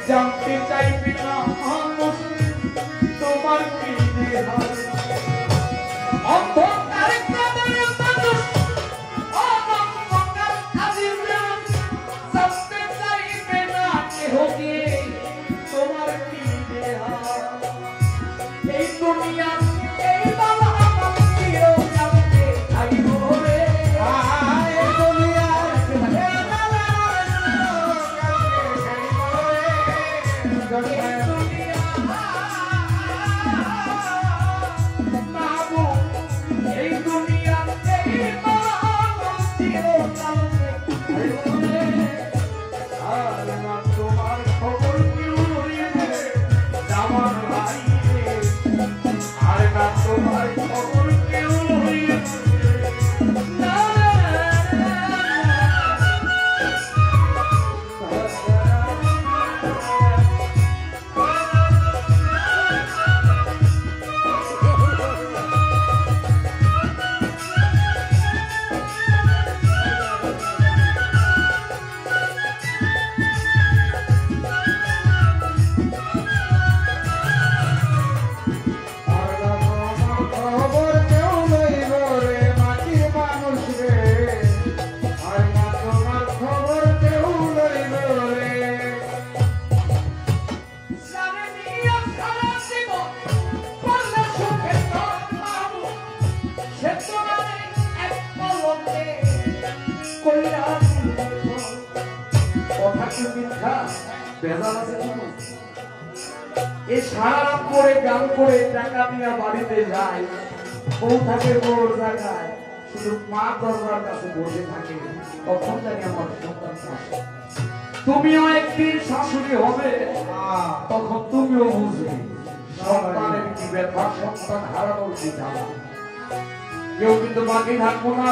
জানতে চাইবে না মানুষ তোমার কি দেহ অন্ধকার কবরে মানুষ অনন্তকাল আজিরা জানতে চাইবে না কেহ কে তোমার কি দেহ এই দুনিয়া এই বাবা আমার প্রিয় জানতে চাইবো রে এই দুনিয়া সারা রাত করে গান করে টাকা নিয়ে বাড়িতে যায় বউ থাকে বড় জায়গায় শুধু মা দরজার কাছে বসে থাকে তখন জানি আমার সন্তান আসে তুমিও একদিন শাশুড়ি হবে তখন তুমিও বুঝবে সন্তানের কি ব্যথা সন্তান হারানোর কি জ্বালা কেউ কিন্তু বাকি থাকবো না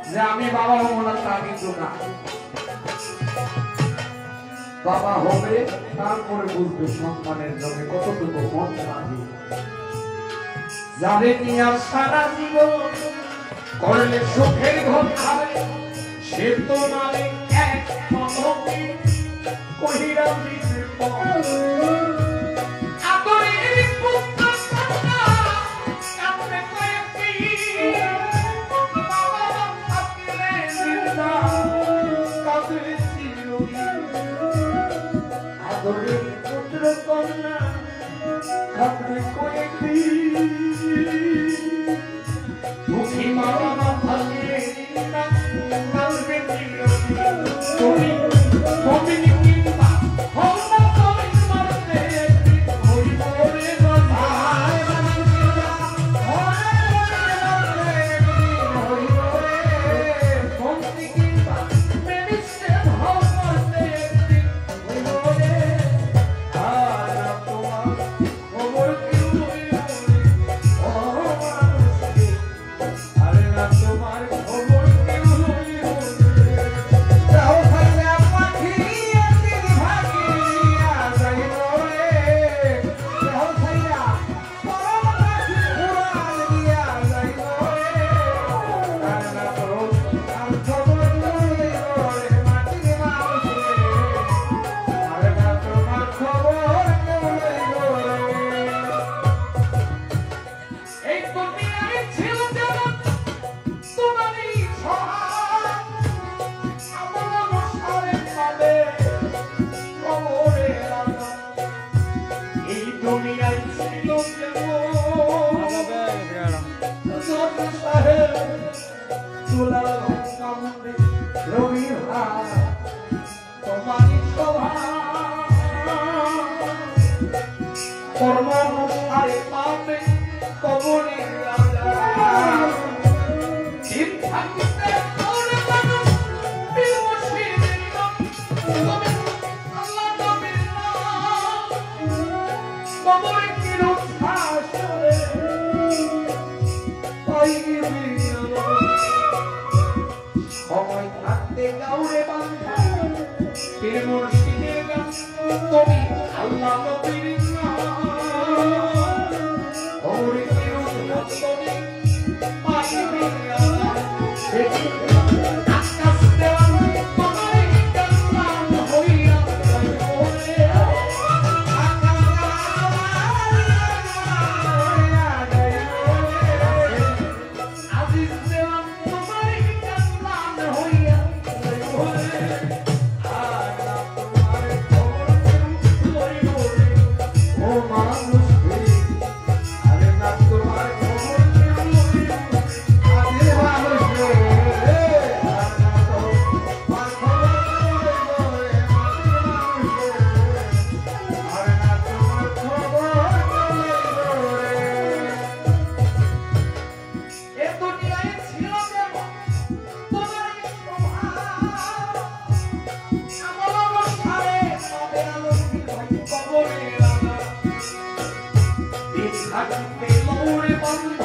যে আমি বাবা হবো না তা কিন্তু না বাবা হবে তারপরে বুঝবে সন্তানের জন্য কতটুকু মন লাগে যাদের নিয়ে সারা জীবন করলে সুখের ঘর খাবে সে তো নামে এক মনকে কহিরা দিতে আদরের পুত্র কন্যা কাঁদবে কয়েকদিন বাবা থাকলে জিন্দা কাঁদবে চিরদিন আদরের পুত্র কন্যা কাঁদবে কয়েকদিন দুঃখী মা বাবা থাকলে কাঁদবে চিরদিন তুমি কিংবা হও না তুমি মরতে হইব রে ভাই হইব রে বন্দি কিংবা মেরিসে হও মরতে হইব রে আর তোমার খবর কি হইব তোমারই স্বভাব কর্ম অনুসারে পাবে কবরের রাজা জীব থাকতে তোরে মানুষ বিমুশিদের নাম তবে আল্লাহ নবীর নাম কবরে কি রুখাস রে পাইবি সময় থাকতে গাউরে বান্ধা পীর মুর্শিদের গান তুমি আল্লাহ নবীর I can feel more